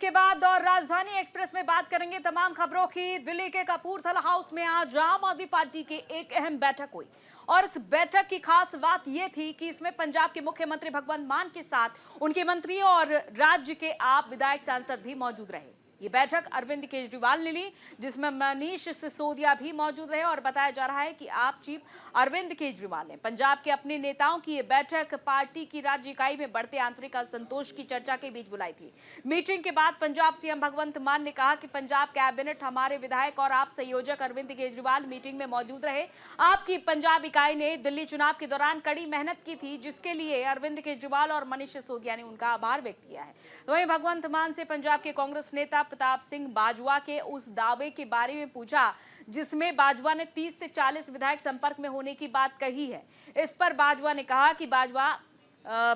के बाद और राजधानी एक्सप्रेस में बात करेंगे तमाम खबरों की। दिल्ली के कपूरथला हाउस में आज आम आदमी पार्टी की एक अहम बैठक हुई और इस बैठक की खास बात यह थी कि इसमें पंजाब के मुख्यमंत्री भगवंत मान के साथ उनके मंत्री और राज्य के आप विधायक सांसद भी मौजूद रहे। ये बैठक अरविंद केजरीवाल ने ली, जिसमें मनीष सिसोदिया भी मौजूद रहे और बताया जा रहा है कि आप चीफ अरविंद केजरीवाल ने पंजाब के अपने नेताओं की ये बैठक पार्टी की राज्य इकाई में बढ़ते आंतरिक असंतोष की चर्चा के बीच बुलाई थी। मीटिंग के बाद पंजाब सीएम भगवंत मान ने कहा कि पंजाब कैबिनेट, हमारे विधायक और आप संयोजक अरविंद केजरीवाल मीटिंग में मौजूद रहे। आपकी पंजाब इकाई ने दिल्ली चुनाव के दौरान कड़ी मेहनत की थी, जिसके लिए अरविंद केजरीवाल और मनीष सिसोदिया ने उनका आभार व्यक्त किया है। वहीं भगवंत मान से पंजाब के कांग्रेस नेता प्रताप सिंह बाजवा के उस दावे के बारे में पूछा जिसमें बाजवा ने 30 से 40 विधायक संपर्क में होने की बात कही है। इस पर बाजवा ने कहा कि बाजवा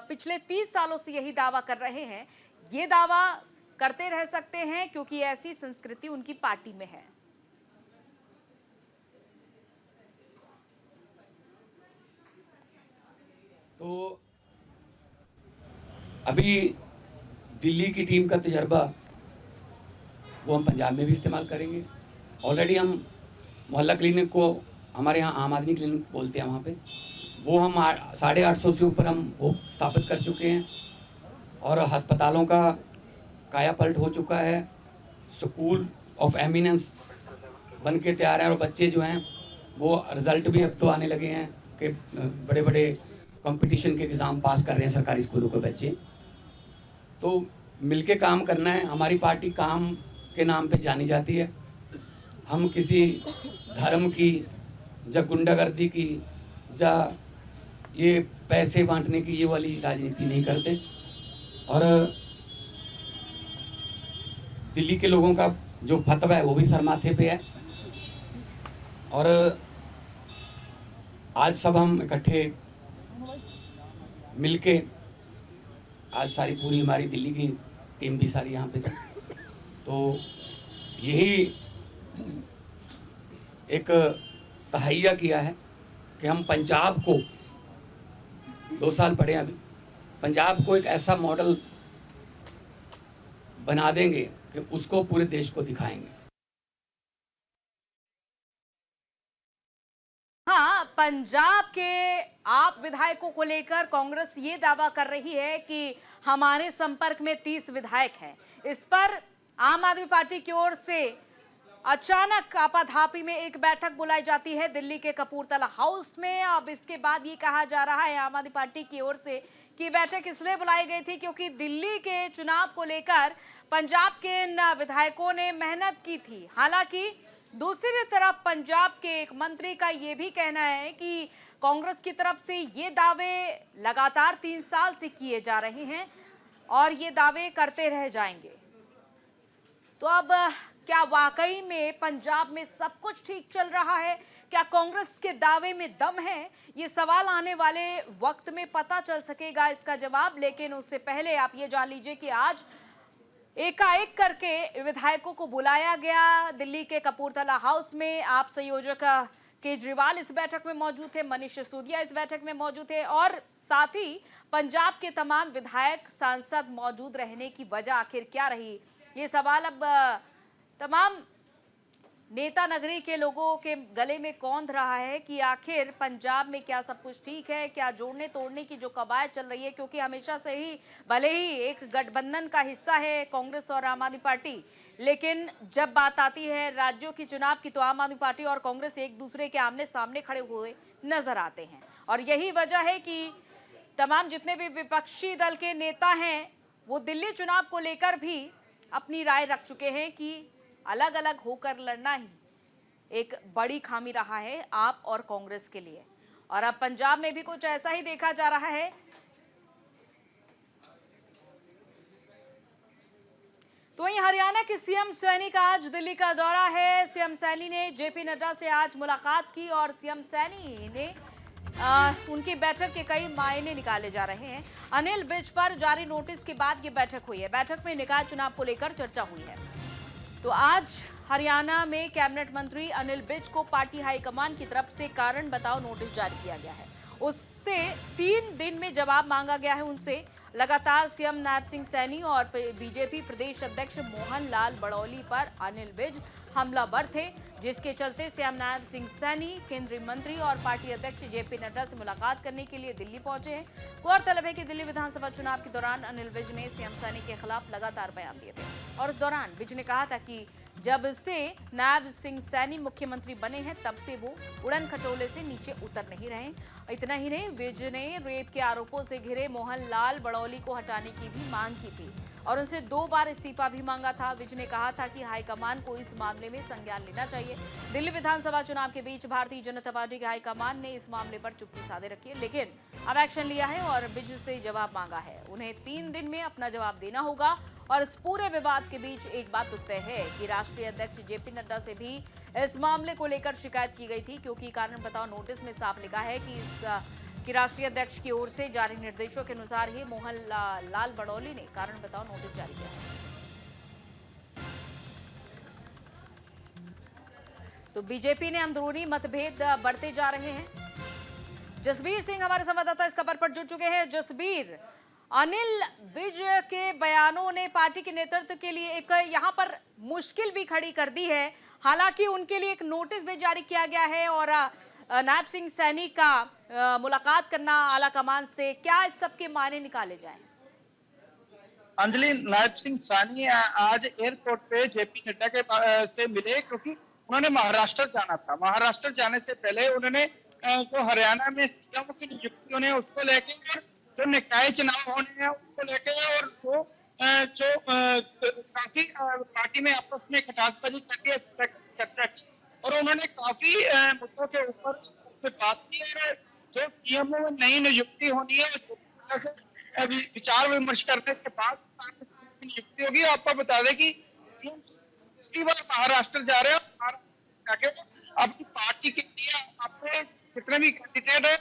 पिछले 30 सालों से यही दावा कर रहे हैं। ये दावा करते रह सकते हैं क्योंकि ऐसी संस्कृति उनकी पार्टी में है। तो अभी दिल्ली की टीम का तजर्बा वो हम पंजाब में भी इस्तेमाल करेंगे। ऑलरेडी हम मोहल्ला क्लिनिक को, हमारे यहाँ आम आदमी क्लिनिक बोलते हैं, वहाँ पे वो हम 850 से ऊपर हम वो स्थापित कर चुके हैं और अस्पतालों का काया पलट हो चुका है। स्कूल ऑफ एमिनेंस बन के तैयार हैं और बच्चे जो हैं वो रिज़ल्ट भी अब तो आने लगे हैं कि बड़े बड़े कंपटीशन के एग्ज़ाम पास कर रहे हैं सरकारी स्कूलों के बच्चे। तो मिलके काम करना है। हमारी पार्टी काम के नाम पे जानी जाती है। हम किसी धर्म की या गुंडागर्दी की या ये पैसे बांटने की ये वाली राजनीति नहीं करते। और दिल्ली के लोगों का जो फतवा है वो भी सर माथे पे है। और आज सब हम इकट्ठे मिलके, आज सारी पूरी हमारी दिल्ली की टीम भी सारी यहाँ पे थी, तो यही एक तहैया किया है कि हम पंजाब को 2 साल पढ़े अभी, पंजाब को एक ऐसा मॉडल बना देंगे कि उसको पूरे देश को दिखाएंगे। हाँ, पंजाब के आप विधायकों को लेकर कांग्रेस ये दावा कर रही है कि हमारे संपर्क में 30 विधायक हैं। इस पर आम आदमी पार्टी की ओर से अचानक आपाधापी में एक बैठक बुलाई जाती है दिल्ली के कपूरथला हाउस में। अब इसके बाद ये कहा जा रहा है आम आदमी पार्टी की ओर से कि बैठक इसलिए बुलाई गई थी क्योंकि दिल्ली के चुनाव को लेकर पंजाब के इन विधायकों ने मेहनत की थी। हालांकि दूसरी तरफ पंजाब के एक मंत्री का ये भी कहना है कि कांग्रेस की तरफ से ये दावे लगातार 3 साल से किए जा रहे हैं और ये दावे करते रह जाएंगे। तो अब क्या वाकई में पंजाब में सब कुछ ठीक चल रहा है? क्या कांग्रेस के दावे में दम है? ये सवाल आने वाले वक्त में पता चल सकेगा इसका जवाब। लेकिन उससे पहले आप ये जान लीजिए कि आज एकाएक करके विधायकों को बुलाया गया दिल्ली के कपूरथला हाउस में। आप संयोजक केजरीवाल इस बैठक में मौजूद थे, मनीष सिसोदिया इस बैठक में मौजूद थे और साथ ही पंजाब के तमाम विधायक सांसद मौजूद रहने की वजह आखिर क्या रही, ये सवाल अब तमाम नेता नगरी के लोगों के गले में कौंध रहा है कि आखिर पंजाब में क्या सब कुछ ठीक है, क्या जोड़ने तोड़ने की जो कवायद चल रही है। क्योंकि हमेशा से ही भले ही एक गठबंधन का हिस्सा है कांग्रेस और आम आदमी पार्टी, लेकिन जब बात आती है राज्यों की चुनाव की तो आम आदमी पार्टी और कांग्रेस एक दूसरे के आमने सामने खड़े हुए नजर आते हैं। और यही वजह है कि तमाम जितने भी विपक्षी दल के नेता हैं वो दिल्ली चुनाव को लेकर भी अपनी राय रख चुके हैं कि अलग अलग होकर लड़ना ही एक बड़ी खामी रहा है आप और कांग्रेस के लिए। और अब पंजाब में भी कुछ ऐसा ही देखा जा रहा है। तो वहीं हरियाणा के सीएम सैनी का आज दिल्ली का दौरा है। सीएम सैनी ने जेपी नड्डा से आज मुलाकात की और सीएम सैनी ने उनकी बैठक के कई मायने निकाले जा रहे हैं। अनिल विज पर जारी नोटिस के बाद ये बैठक हुई है। बैठक में निकाय चुनाव को लेकर चर्चा हुई है। तो आज हरियाणा में कैबिनेट मंत्री अनिल विज को पार्टी हाईकमान की तरफ से कारण बताओ नोटिस जारी किया गया है। उससे 3 दिन में जवाब मांगा गया है उनसे। लगातार सीएम नायब सिंह सैनी और बीजेपी प्रदेश अध्यक्ष मोहन लाल बड़ौली पर अनिल विज हमलावर थे, जिसके चलते सीएम नायब सिंह सैनी केंद्रीय मंत्री और पार्टी अध्यक्ष जेपी नड्डा से मुलाकात करने के लिए दिल्ली पहुंचे हैं। गौरतलब है कि दिल्ली विधानसभा चुनाव के दौरान अनिल विज ने सीएम सैनी के खिलाफ लगातार बयान दिए थे और इस दौरान विज ने कहा था कि जब से नायब सिंह सैनी मुख्यमंत्री बने हैं तब से वो उड़न खटोले से नीचे उतर नहीं रहे। इतना ही नहीं, विज ने रेप के आरोपों से घिरे मोहन लाल बड़ौली को हटाने की भी मांग की थी और उनसे 2 बार इस्तीफा भी मांगा था। विज ने कहा था कि हाईकमान को इस मामले में संज्ञान लेना चाहिए। दिल्ली विधानसभा चुनाव के बीच भारतीय जनता पार्टी के हाईकमान ने इस मामले पर चुप्पी साधे रखी है, लेकिन अब एक्शन लिया है और विज से जवाब मांगा है। उन्हें 3 दिन में अपना जवाब देना होगा और इस पूरे विवाद के बीच एक बात तो तय है कि राष्ट्रीय अध्यक्ष जेपी नड्डा से भी इस मामले को लेकर शिकायत की गई थी, क्योंकि कारण बताओ नोटिस में साफ लिखा है कि राष्ट्रीय अध्यक्ष की ओर से जारी निर्देशों के अनुसार ही मोहन लाल बड़ौली ने कारण बताओ नोटिस जारी किया है। तो बीजेपी ने अंदरूनी मतभेद बढ़ते जा रहे हैं। जसबीर सिंह हमारे संवाददाता इस खबर पर जुड़ चुके हैं। जसबीर, अनिल विज के बयानों ने पार्टी के नेतृत्व के लिए एक यहां पर मुश्किल भी खड़ी कर दी है। हालांकि उनके लिए एक नोटिस भी जारी किया गया है और नायब सिंह सैनी का मुलाकात करना आला कमान से, क्या इस सब के मायने निकाले जाएं? अंजलि, नायब सिंह सैनी आज एयरपोर्ट पे जेपी नड्डा के से मिले, क्योंकि उन्होंने महाराष्ट्र जाना था। महाराष्ट्र जाने से पहले उन्होंने जो हरियाणा में सीएम की नियुक्ति होने उसको लेके और जो निकाय चुनाव होने हैं उसको लेके और वो जो काफी पार्टी में आपस में खटासबाजी करके चर्चा की और उन्होंने काफी मुद्दों के ऊपर बात की और जो सीएम में नई नियुक्ति होनी है से विचार विमर्श करने के बाद नियुक्ति होगी। आपको बता दें कि पिछली बार महाराष्ट्र जा रहे हैं, जाके अपनी पार्टी के लिए अपने जितने भी कैंडिडेट है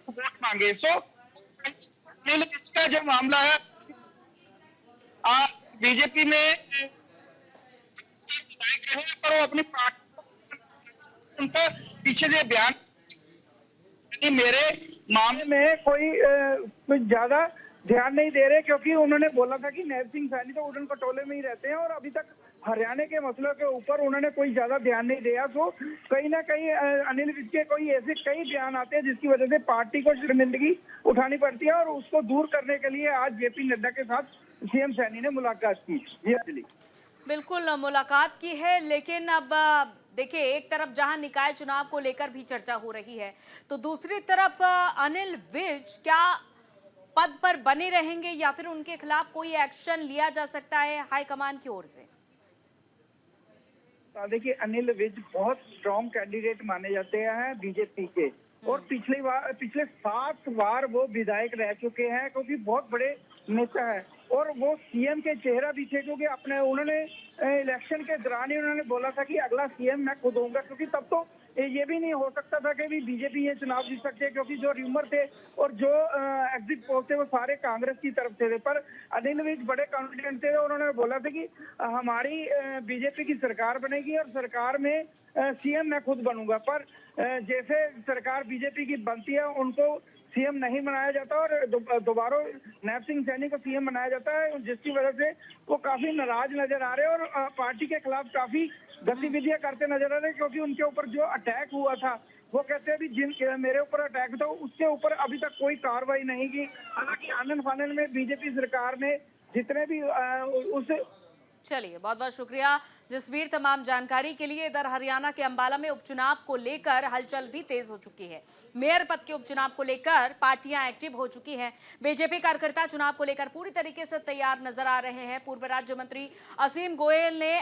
वोट मांगे। सो अनिल विज का जो मामला है बीजेपी में पर वो अपनी पार्टी उनका पीछे से बयान मेरे मामले में कोई कुछ ज्यादा ध्यान नहीं दे रहे, क्योंकि उन्होंने बोला था कि नायब सिंह सैनी तो उड़न खटोले में ही रहते हैं और अभी तक हरियाणा के मसलों के ऊपर उन्होंने कोई ज्यादा ध्यान नहीं दिया। तो कहीं ना कहीं अनिल विज के कोई ऐसे कई बयान आते हैं जिसकी वजह से पार्टी को शर्मिंदगी उठानी पड़ती है और उसको दूर करने के लिए आज जेपी नड्डा के साथ सीएम सैनी ने मुलाकात की। जी अंजलि, बिल्कुल मुलाकात की है, लेकिन अब देखिए, एक तरफ जहां निकाय चुनाव को लेकर भी चर्चा हो रही है तो दूसरी तरफ अनिल विज क्या पद पर बने रहेंगे या फिर उनके खिलाफ कोई एक्शन लिया जा सकता है हाईकमान की ओर से? देखिए, अनिल विज बहुत स्ट्रॉन्ग कैंडिडेट माने जाते हैं बीजेपी के और पिछले 7 बार वो विधायक रह चुके हैं, क्योंकि बहुत बड़े नेता है और वो सीएम के चेहरा भी थे, क्योंकि अपने उन्होंने इलेक्शन के दौरान ही उन्होंने बोला था कि अगला सीएम मैं खुद होऊंगा, क्योंकि तब तो ये भी नहीं हो सकता था कि भी बीजेपी ये चुनाव जीत सकते हैं, क्योंकि जो र्यूमर थे और जो एग्जिट पोल थे वो सारे कांग्रेस की तरफ से थे। पर अनिल विज बड़े कॉन्फिडेंट थे और उन्होंने बोला था कि हमारी बीजेपी की सरकार बनेगी और सरकार में सीएम मैं खुद बनूंगा। पर जैसे सरकार बीजेपी की बनती है उनको सीएम नहीं बनाया जाता और दोबारा नायब सिंह सैनी को सीएम बनाया जाता है, जिसकी वजह से वो काफी नाराज नजर आ रहे हैं और पार्टी के खिलाफ काफी गतिविधियां करते नजर आ रहे हैं, क्योंकि उनके ऊपर जो अटैक हुआ था वो कहते हैं भी जिन मेरे ऊपर अटैक था उसके ऊपर अभी तक कोई कार्रवाई नहीं की। हालांकि आनंद फानंद में बीजेपी सरकार ने जितने भी उस चलिए, बहुत बहुत शुक्रिया जसबीर तमाम जानकारी के लिए। इधर हरियाणा के अंबाला में उपचुनाव को लेकर हलचल भी तेज हो चुकी है। मेयर पद के उपचुनाव को लेकर पार्टियां एक्टिव हो चुकी हैं। बीजेपी कार्यकर्ता चुनाव को लेकर पूरी तरीके से तैयार नजर आ रहे हैं। पूर्व राज्य मंत्री असीम गोयल ने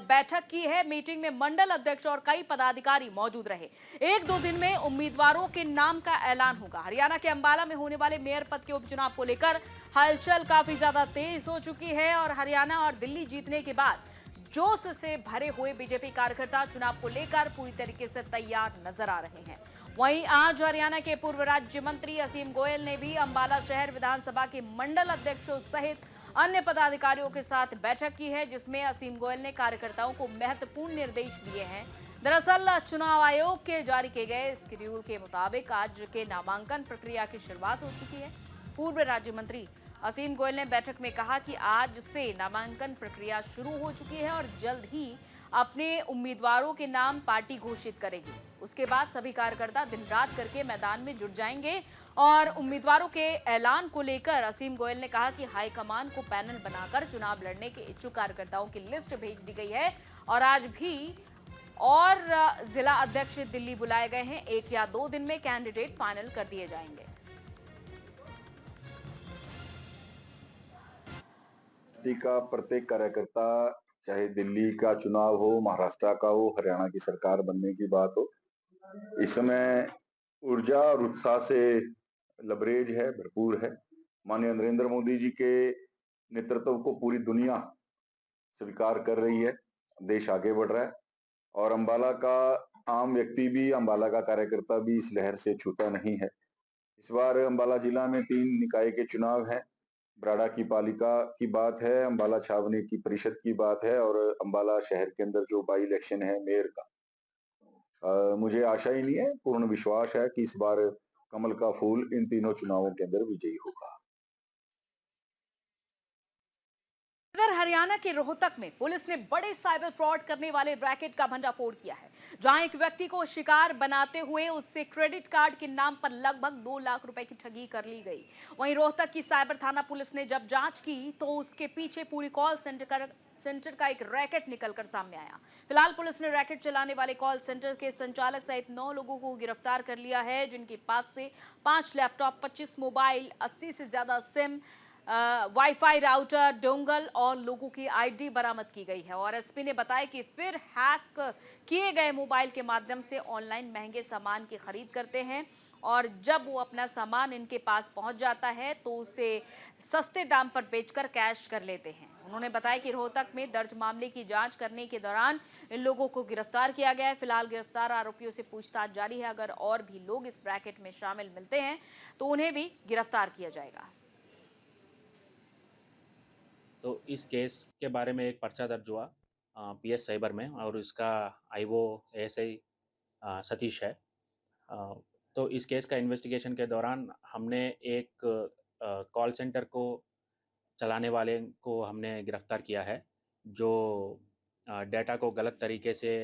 बैठक की है। मीटिंग में मंडल अध्यक्ष और कई पदाधिकारी मौजूद रहे। 1-2 दिन में उम्मीदवारों के नाम का ऐलान होगा। हरियाणा के अंबाला में होने वाले मेयर पद के उपचुनाव को लेकर हलचल काफी ज्यादा तेज हो चुकी है और हरियाणा और दिल्ली जीतने के बाद जोश से भरे हुए बीजेपी कार्यकर्ता चुनाव को लेकर पूरी तरीके से तैयार नजर आ रहे हैं। वहीं आज हरियाणा के पूर्व राज्य मंत्री असीम गोयल ने भी अंबाला शहर विधानसभा के मंडल अध्यक्षों सहित अन्य पदाधिकारियों के साथ बैठक की है, जिसमें असीम गोयल ने कार्यकर्ताओं को महत्वपूर्ण निर्देश दिए हैं। दरअसल चुनाव आयोग के जारी किए गए शेड्यूल के मुताबिक आज के नामांकन प्रक्रिया की शुरुआत हो चुकी है। पूर्व राज्य मंत्री असीम गोयल ने बैठक में कहा कि आज से नामांकन प्रक्रिया शुरू हो चुकी है और जल्द ही अपने उम्मीदवारों के नाम पार्टी घोषित करेगी। उसके बाद सभी कार्यकर्ता दिन रात करके मैदान में जुट जाएंगे और उम्मीदवारों के ऐलान को लेकर असीम गोयल ने कहा कि हाईकमान को पैनल बनाकर चुनाव लड़ने के इच्छुक कार्यकर्ताओं की लिस्ट भेज दी गई है और आज भी और जिला अध्यक्ष दिल्ली बुलाए गए हैं। 1 या 2 दिन में कैंडिडेट फाइनल कर दिए जाएंगे। पार्टी का प्रत्येक कार्यकर्ता, चाहे दिल्ली का चुनाव हो, महाराष्ट्र का हो, हरियाणा की सरकार बनने की बात हो, इस समय ऊर्जा और उत्साह से लबरेज है, भरपूर है। माननीय नरेंद्र मोदी जी के नेतृत्व को पूरी दुनिया स्वीकार कर रही है, देश आगे बढ़ रहा है और अंबाला का आम व्यक्ति भी, अंबाला का कार्यकर्ता भी इस लहर से छूटा नहीं है। इस बार अंबाला जिला में 3 निकाय के चुनाव हैं। ब्राडा की पालिका की बात है, अंबाला छावनी की परिषद की बात है और अंबाला शहर के अंदर जो बाई इलेक्शन है मेयर का। मुझे आशा ही नहीं है, पूर्ण विश्वास है कि इस बार कमल का फूल इन तीनों चुनावों के अंदर विजयी होगा। इधर हरियाणा के रोहतक में पुलिस ने बड़े साइबर फ्रॉड करने वाले रैकेट का भंडाफोड़ किया है, जहां एक व्यक्ति को शिकार बनाते हुए उससे क्रेडिट कार्ड के नाम पर लगभग 2 लाख रुपए की ठगी कर ली गई। वहीं रोहतक की साइबर थाना पुलिस ने जब जांच की तो उसके पीछे पूरी कॉल सेंटर का एक रैकेट निकलकर सामने आया। फिलहाल पुलिस ने रैकेट चलाने वाले कॉल सेंटर के संचालक सहित 9 लोगों को गिरफ्तार कर लिया है, जिनके पास से 5 लैपटॉप, 25 मोबाइल, 80 से ज्यादा सिम, वाईफाई राउटर, डोंगल और लोगों की आईडी बरामद की गई है। और एसपी ने बताया कि फिर हैक किए गए मोबाइल के माध्यम से ऑनलाइन महंगे सामान की खरीद करते हैं और जब वो अपना सामान इनके पास पहुंच जाता है तो उसे सस्ते दाम पर बेचकर कैश कर लेते हैं। उन्होंने बताया कि रोहतक में दर्ज मामले की जांच करने के दौरान इन लोगों को गिरफ्तार किया गया है। फिलहाल गिरफ्तार आरोपियों से पूछताछ जारी है। अगर और भी लोग इस रैकेट में शामिल मिलते हैं तो उन्हें भी गिरफ्तार किया जाएगा। तो इस केस के बारे में एक पर्चा दर्ज हुआ पीएस साइबर में और इसका आईओ एएसआई सतीश है। तो इस केस का इन्वेस्टिगेशन के दौरान हमने एक कॉल सेंटर को चलाने वाले को हमने गिरफ्तार किया है, जो डेटा को गलत तरीके से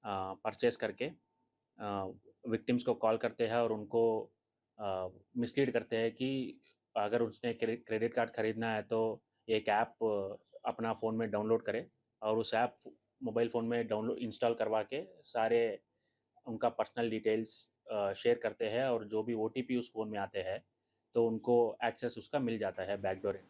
परचेस करके विक्टिम्स को कॉल करते हैं और उनको मिसलीड करते हैं कि अगर उसने क्रेडिट कार्ड खरीदना है तो एक ऐप अपना फ़ोन में डाउनलोड करे और उस ऐप मोबाइल फ़ोन में डाउनलोड इंस्टॉल करवा के सारे उनका पर्सनल डिटेल्स शेयर करते हैं और जो भी ओटीपी उस फ़ोन में आते हैं तो उनको एक्सेस उसका मिल जाता है बैकडोर।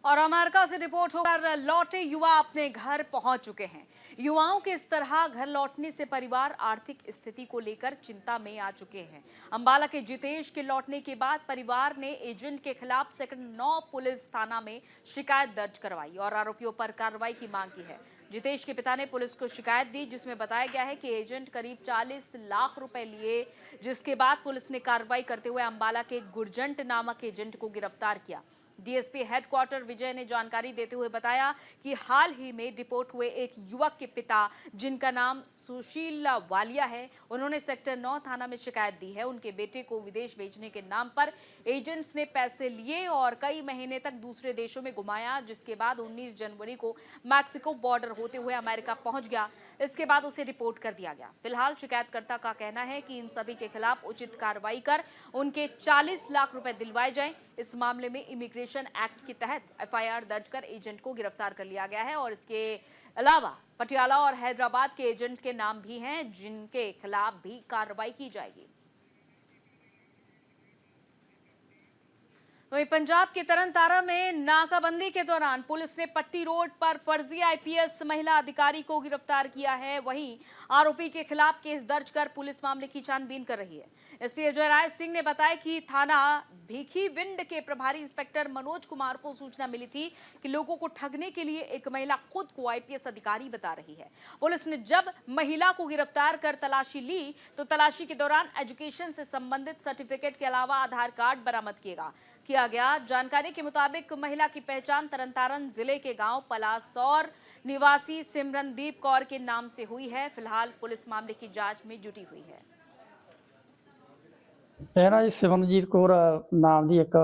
और अमेरिका से रिपोर्ट होकर लौटे युवा अपने घर पहुंच चुके हैं। युवाओं के इस तरह घर लौटने से परिवार आर्थिक स्थिति को लेकर चिंता में आ चुके हैं। अंबाला के जितेश के लौटने के बाद परिवार ने एजेंट के खिलाफ सेक्टर 9 पुलिस थाना में शिकायत दर्ज करवाई और आरोपियों पर कार्रवाई की मांग की है। जितेश के पिता ने पुलिस को शिकायत दी, जिसमें बताया गया है कि एजेंट करीब 40 लाख रुपए लिए, जिसके बाद पुलिस ने कार्रवाई करते हुए अंबाला के गुरजंट नामक एजेंट को गिरफ्तार किया। डीएसपी हेडक्वार्टर विजय ने जानकारी देते हुए बताया कि हाल ही में डिपोर्ट हुए एक युवक के पिता, जिनका नाम सुशील वालिया है, उन्होंने सेक्टर 9 थाना में शिकायत दी है। उनके बेटे को विदेश भेजने के नाम पर एजेंट्स ने पैसे लिए और कई महीने तक दूसरे देशों में घुमाया, जिसके बाद 19 जनवरी को मैक्सिको बॉर्डर होते हुए अमेरिका पहुंच गया। इसके बाद उसे रिपोर्ट कर दिया गया। फिलहाल शिकायतकर्ता का कहना है कि इन सभी के खिलाफ उचित कार्रवाई कर उनके 40 लाख रुपए दिलवाए जाएं। इस मामले में इमिग्रेशन एक्ट के तहत एफआईआर दर्ज कर एजेंट को गिरफ्तार कर लिया गया है और इसके अलावा पटियाला और हैदराबाद के एजेंट्स के नाम भी हैं, जिनके खिलाफ भी कार्रवाई की जाएगी। वहीं पंजाब के तरनतारा में नाकाबंदी के दौरान पुलिस ने पट्टी रोड पर फर्जी आईपीएस महिला अधिकारी को गिरफ्तार किया है। वहीं आरोपी के खिलाफ केस दर्ज कर पुलिस मामले की छानबीन कर रही है। एसपी अजय राय सिंह ने बताया कि थाना भीखीविंड के प्रभारी इंस्पेक्टर मनोज कुमार को सूचना मिली थी कि लोगों को ठगने के लिए एक महिला खुद को आईपीएस अधिकारी बता रही है। पुलिस ने जब महिला को गिरफ्तार कर तलाशी ली तो तलाशी के दौरान एजुकेशन से संबंधित सर्टिफिकेट के अलावा आधार कार्ड बरामद किया गया। जानकारी के मुताबिक महिला की पहचान तरनतारन जिले के गांव पलासौर निवासी सिमरनदीप कौर के नाम से हुई है। फिलहाल पुलिस मामले की जांच में जुटी हुई है। ਇਹ ਨਾ ਜੀ ਸਿਮਰਨਜੀਤ ਕੌਰ ਨਾਮ ਦੀ ਇੱਕ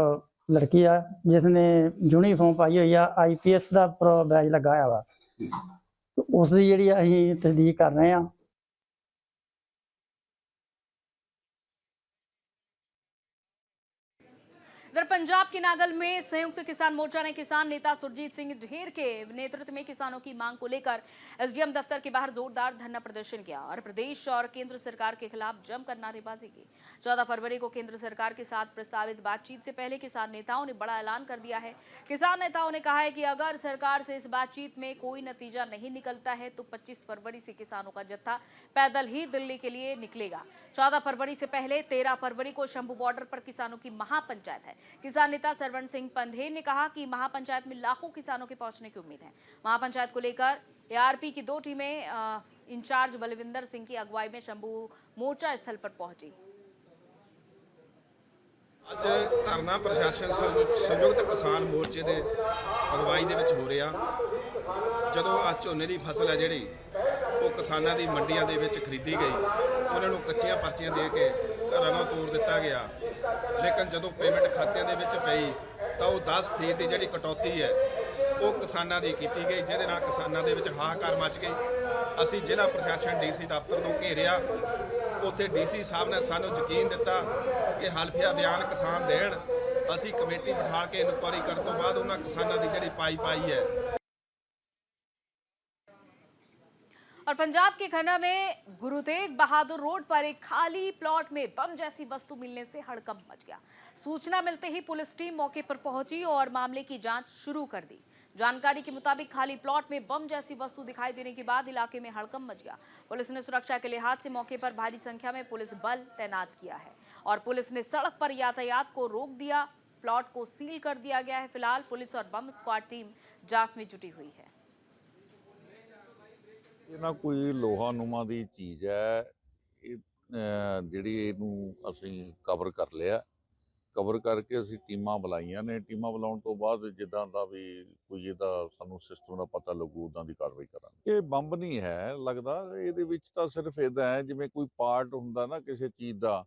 लड़की आ जिसने यूनीफॉर्म पाई हुई आ IPS का बैज लगाया वा उसकी जी अं तस्दीक कर रहे हैं। इधर पंजाब के नागल में संयुक्त किसान मोर्चा ने किसान नेता सुरजीत सिंह ढेर के नेतृत्व में किसानों की मांग को लेकर SDM दफ्तर के बाहर जोरदार धरना प्रदर्शन किया और प्रदेश और केंद्र सरकार के खिलाफ जमकर नारेबाजी की। 14 फरवरी को केंद्र सरकार के साथ प्रस्तावित बातचीत से पहले किसान नेताओं ने बड़ा ऐलान कर दिया है। किसान नेताओं ने कहा है कि अगर सरकार से इस बातचीत में कोई नतीजा नहीं निकलता है तो 25 फरवरी से किसानों का जत्था पैदल ही दिल्ली के लिए निकलेगा। 14 फरवरी से पहले 13 फरवरी को शंभू बॉर्डर पर किसानों की महापंचायत है। किसान नेता सरवण सिंह पंधेर ने कहा कि महापंचायत में लाखों किसानों के पहुंचने की उम्मीद है। महापंचायत को लेकर ARP की 2 टीमें इंचार्ज बलविंदर सिंह की अगुवाई में शंभू मोर्चा स्थल पर पहुंची। ਅੱਜ ਧਰਨਾ ਪ੍ਰਸ਼ਾਸਨ ਸੰਯੁਕਤ ਕਿਸਾਨ ਮੋਰਚੇ ਦੇ ਅਗਵਾਈ ਦੇ ਵਿੱਚ ਹੋ ਰਿਹਾ। ਜਦੋਂ ਆ ਝੋਨੇ ਦੀ ਫਸਲ ਹੈ ਜਿਹੜੀ ਉਹ ਕਿਸਾਨਾਂ ਦੀ ਮੰਡੀਆਂ ਦੇ ਵਿੱਚ ਖਰੀਦੀ ਗਈ, ਉਹਨਾਂ ਨੂੰ ਕੱਚੀਆਂ ਪਰਚੀਆਂ ਦੇ ਕੇ ਘਰਾਂ ਨੂੰ ਤੋੜ ਦਿੱਤਾ ਗਿਆ। ਲੇਕਿਨ ਜਦੋਂ ਪੇਮੈਂਟ ਖਾਤਿਆਂ ਦੇ ਵਿੱਚ ਪਈ ਤਾਂ ਉਹ 10% ਦੀ ਜਿਹੜੀ ਕਟੌਤੀ ਹੈ ਉਹ ਕਿਸਾਨਾਂ ਦੀ ਕੀਤੀ ਗਈ, ਜਿਹਦੇ ਨਾਲ ਕਿਸਾਨਾਂ ਦੇ ਵਿੱਚ ਹਾਹਾਕਾਰ ਮਚ ਗਈ। ਅਸੀਂ ਜ਼ਿਲ੍ਹਾ ਪ੍ਰਸ਼ਾਸਨ DC ਦਫ਼ਤਰ ਨੂੰ ਘੇਰਿਆ। ਉੱਥੇ DC ਸਾਹਿਬ ਨੇ ਸਾਨੂੰ ਯਕੀਨ ਦਿੱਤਾ ਕਿ ਹਲਫੀਆ ਬਿਆਨ ਕਿਸਾਨ ਦੇਣ। ਅਸੀਂ ਕਮੇਟੀ ਬਿਠਾ ਕੇ ਇਨਕੁਆਇਰੀ ਕਰਨ ਤੋਂ ਬਾਅਦ ਉਹਨਾਂ ਕਿਸਾਨਾਂ ਦੀ ਜਿਹੜੀ ਪਾਈ ਹੈ। और पंजाब के खन्ना में गुरु तेग बहादुर रोड पर एक खाली प्लॉट में बम जैसी वस्तु मिलने से हड़कंप मच गया। सूचना मिलते ही पुलिस टीम मौके पर पहुंची और मामले की जांच शुरू कर दी। जानकारी के मुताबिक खाली प्लॉट में बम जैसी वस्तु दिखाई देने के बाद इलाके में हड़कंप मच गया। पुलिस ने सुरक्षा के लिहाज से मौके पर भारी संख्या में पुलिस बल तैनात किया है और पुलिस ने सड़क पर यातायात को रोक दिया। प्लॉट को सील कर दिया गया है। फिलहाल पुलिस और बम स्क्वाड टीम जांच में जुटी हुई है। ਇਹ ਨਾ ਕੋਈ ਲੋਹਾ ਨੂਮਾ ਦੀ ਚੀਜ਼ ਹੈ। ਇਹ ਜਿਹੜੀ ਇਹਨੂੰ ਅਸੀਂ ਕਵਰ ਕਰ ਲਿਆ। ਕਵਰ ਕਰਕੇ ਅਸੀਂ ਟੀਮਾਂ ਬੁਲਾਈਆਂ ਨੇ। ਟੀਮਾਂ ਬੁਲਾਉਣ ਤੋਂ ਬਾਅਦ ਜਿੱਦਾਂ ਦਾ ਵੀ ਕੋਈ ਇਹਦਾ ਸਾਨੂੰ ਸਿਸਟਮ ਦਾ ਪਤਾ ਲੱਗੂ ਉੱਦਾਂ ਦੀ ਕਾਰਵਾਈ ਕਰਾਂਗੇ। ਇਹ ਬੰਬ ਨਹੀਂ ਹੈ ਲੱਗਦਾ। ਇਹਦੇ ਵਿੱਚ ਤਾਂ ਸਿਰਫ ਇੱਦਾਂ ਹੈ ਜਿਵੇਂ ਕੋਈ ਪਾਰਟ ਹੁੰਦਾ ਨਾ ਕਿਸੇ ਚੀਜ਼ ਦਾ,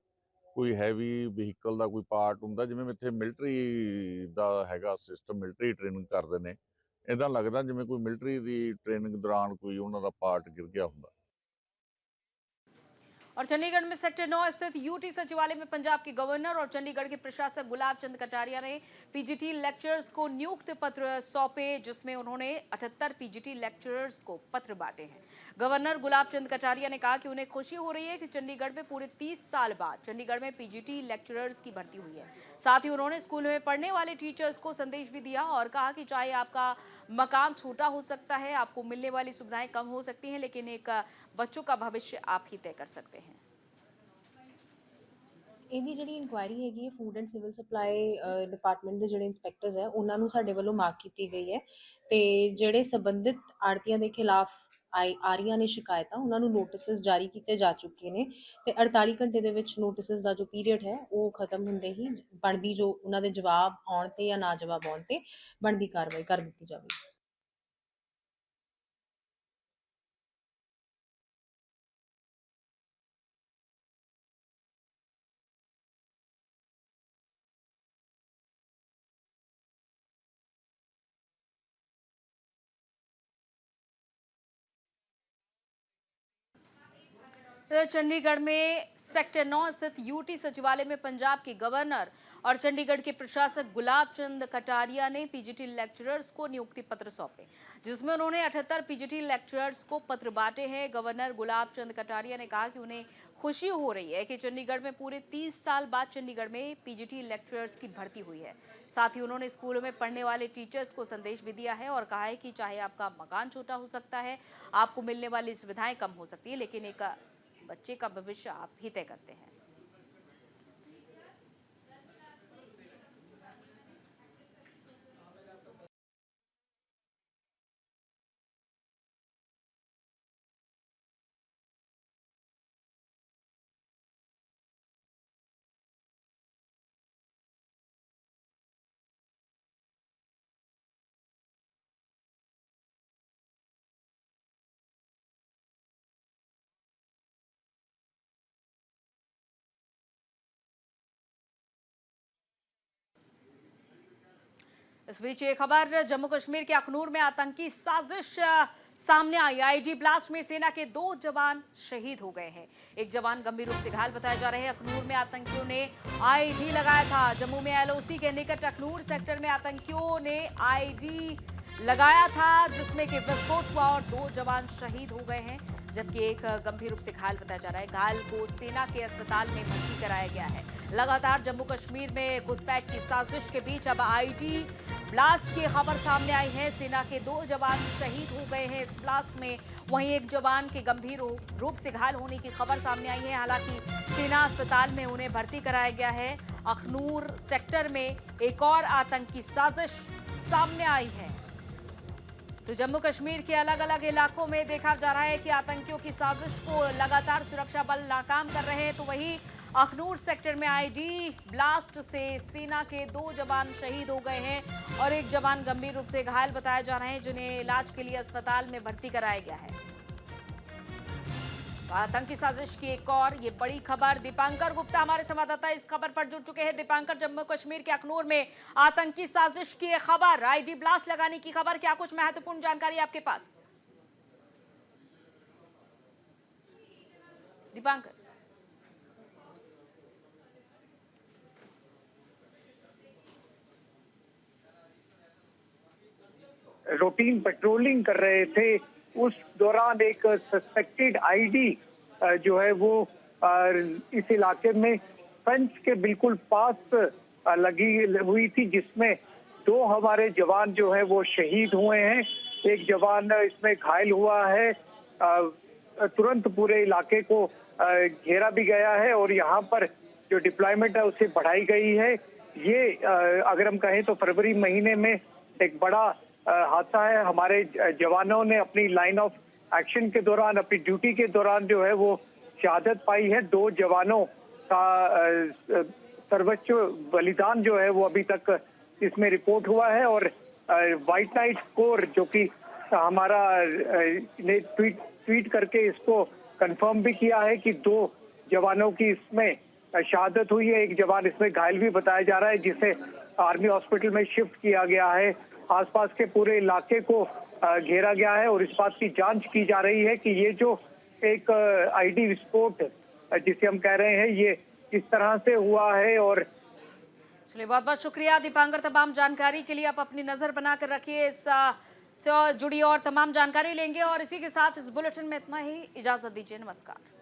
ਕੋਈ ਹੈਵੀ ਵਹੀਕਲ ਦਾ ਕੋਈ ਪਾਰਟ ਹੁੰਦਾ, ਜਿਵੇਂ ਇੱਥੇ ਮਿਲਟਰੀ ਦਾ ਹੈਗਾ ਸਿਸਟਮ, ਮਿਲਟਰੀ ਟ੍ਰੇਨਿੰਗ ਕਰਦੇ ਨੇ। ਇੱਦਾਂ ਲੱਗਦਾ ਜਿਵੇਂ ਕੋਈ ਮਿਲਟਰੀ ਦੀ ट्रेनिंग दौरान कोई ਉਹਨਾਂ ਦਾ ਪਾਰਟ ਗਿਰ ਗਿਆ ਹੁੰਦਾ। और चंडीगढ़ में सेक्टर 9 स्थित UT सचिवालय में पंजाब के गवर्नर और चंडीगढ़ के प्रशासक गुलाब चंद कटारिया ने PGT लेक्चरर्स को नियुक्ति पत्र सौंपे, जिसमें उन्होंने 78 PGT लेक्चरर्स को पत्र बांटे हैं। गवर्नर गुलाब चंद कटारिया ने कहा कि उन्हें खुशी हो रही है कि चंडीगढ़ में पूरे 30 साल बाद चंडीगढ़ में PGT लेक्चरर्स की भर्ती हुई है। साथ ही उन्होंने स्कूल में पढ़ने वाले टीचर्स को संदेश भी दिया और कहा कि चाहे आपका मकान छोटा हो सकता है, आपको मिलने वाली सुविधाएं कम हो सकती हैं, लेकिन एक बच्चों का भविष्य आप ही तय कर सकते हैं। ਇਹਦੀ ਜਿਹੜੀ ਇਨਕੁਆਇਰੀ ਹੈਗੀ ਹੈ food and civil supply department ਦੇ ਜਿਹੜੇ ਇੰਸਪੈਕਟਰਸ ਹੈ ਉਹਨਾਂ ਨੂੰ ਸਾਡੇ ਵੱਲੋਂ ਮਾਰਕ ਕੀਤੀ ਗਈ ਹੈ ਤੇ ਜਿਹੜੇ ਸੰਬੰਧਿਤ ਆੜਤੀਆਂ ਦੇ ਖਿਲਾਫ ਆ ਰਹੀਆਂ ਨੇ ਸ਼ਿਕਾਇਤਾਂ ਉਹਨਾਂ ਨੂੰ ਨੋਟਿਸਸ ਜਾਰੀ ਕੀਤੇ ਜਾ ਚੁੱਕੇ ਨੇ ਤੇ 48 ਘੰਟੇ ਦੇ ਵਿੱਚ ਨੋਟਿਸਸ ਦਾ ਜੋ ਪੀਰੀਅਡ ਹੈ ਉਹ ਖਤਮ ਹੁੰਦੇ ਹੀ ਬਣਦੀ ਜੋ ਉਹਨਾਂ ਦੇ ਜਵਾਬ ਆਉਣ ਤੇ ਜਾਂ ਨਾ ਜਵਾਬ ਆਉਣ ਤੇ ਬਣਦੀ ਕਾਰਵਾਈ ਕਰ ਦਿੱਤੀ ਜਾਵੇਗੀ। चंडीगढ़ में सेक्टर 9 स्थित UT सचिवालय में पंजाब के गवर्नर और चंडीगढ़ के प्रशासक गुलाब चंद कटारिया ने PGT लेक्चरर्स को नियुक्ति पत्र सौंपे, जिसमें उन्होंने 78 PGT लेक्चरर्स को पत्र बांटे हैं। गवर्नर गुलाब चंद कटारिया ने कहा कि उन्हें खुशी हो रही है कि चंडीगढ़ में पूरे 30 साल बाद चंडीगढ़ में PGT लेक्चरर्स की भर्ती हुई है। साथ ही उन्होंने स्कूलों में पढ़ने वाले टीचर्स को संदेश भी दिया है और कहा है कि चाहे आपका मकान छोटा हो सकता है, आपको मिलने वाली सुविधाएं कम हो सकती है, लेकिन एक बच्चे का भविष्य आप ही तय करते हैं। इस बीच ये खबर जम्मू कश्मीर के अखनूर में आतंकी साजिश सामने आई। आईडी ब्लास्ट में सेना के 2 जवान शहीद हो गए हैं। एक जवान गंभीर रूप से घायल बताए जा रहे हैं। अखनूर में आतंकियों ने आईडी लगाया था। जम्मू में एलओसी के निकट अखनूर सेक्टर में आतंकियों ने आईडी लगाया था, जिसमें कि विस्फोट हुआ और 2 जवान शहीद हो गए हैं, जबकि एक गंभीर रूप से घायल बताया जा रहा है। घायल को सेना के अस्पताल में भर्ती कराया गया है। लगातार जम्मू कश्मीर में घुसपैठ की साजिश के बीच अब आईडी ब्लास्ट की खबर सामने आई है। सेना के 2 जवान शहीद हो गए हैं इस ब्लास्ट में। वहीं एक जवान के गंभीर रूप से घायल होने की खबर सामने आई है। हालांकि सेना अस्पताल में उन्हें भर्ती कराया गया है। अखनूर सेक्टर में एक और आतंकी साजिश सामने आई है। तो जम्मू कश्मीर के अलग अलग इलाकों में देखा जा रहा है कि आतंकियों की साजिश को लगातार सुरक्षा बल नाकाम कर रहे हैं। तो वहीं अखनूर सेक्टर में आईडी ब्लास्ट से सेना के 2 जवान शहीद हो गए हैं और एक जवान गंभीर रूप से घायल बताए जा रहे हैं, जिन्हें इलाज के लिए अस्पताल में भर्ती कराया गया है। तो आतंकी साजिश की एक और ये बड़ी खबर। दीपांकर गुप्ता हमारे संवाददाता इस खबर पर जुड़ चुके हैं। दीपांकर, जम्मू कश्मीर के अखनूर में आतंकी साजिश की एक खबर, आईडी ब्लास्ट लगाने की खबर, क्या कुछ महत्वपूर्ण जानकारी आपके पास? दीपांकर। रूटीन पेट्रोलिंग कर रहे थे, उस दौरान एक सस्पेक्टेड आईडी जो है वो इस इलाके में फेंस के बिल्कुल पास लगी हुई थी, जिसमें 2 हमारे जवान जो है वो शहीद हुए हैं। एक जवान इसमें घायल हुआ है। तुरंत पूरे इलाके को घेरा भी गया है और यहाँ पर जो डिप्लॉयमेंट है उसे बढ़ाई गई है। ये अगर हम कहें तो फरवरी महीने में एक बड़ा हादसा है। हमारे जवानों ने अपनी लाइन ऑफ एक्शन के दौरान, अपनी ड्यूटी के दौरान जो है वो शहादत पाई है। 2 जवानों का सर्वोच्च बलिदान जो है वो अभी तक इसमें रिपोर्ट हुआ है। और व्हाइट नाइट कोर जो कि हमारा ने ट्वीट करके इसको कंफर्म भी किया है कि 2 जवानों की इसमें शहादत हुई है। एक जवान इसमें घायल भी बताया जा रहा है, जिसे आर्मी हॉस्पिटल में शिफ्ट किया गया है। आसपास के पूरे इलाके को घेरा गया है और इस बात की जांच की जा रही है कि ये जो एक आईडी विस्फोट जिसे हम कह रहे हैं ये किस तरह से हुआ है। और चलिए, बहुत बहुत शुक्रिया दीपांकर तमाम जानकारी के लिए। आप अपनी नजर बनाकर रखिए, इस से जुड़ी और तमाम जानकारी लेंगे। और इसी के साथ इस बुलेटिन में इतना ही, इजाजत दीजिए, नमस्कार।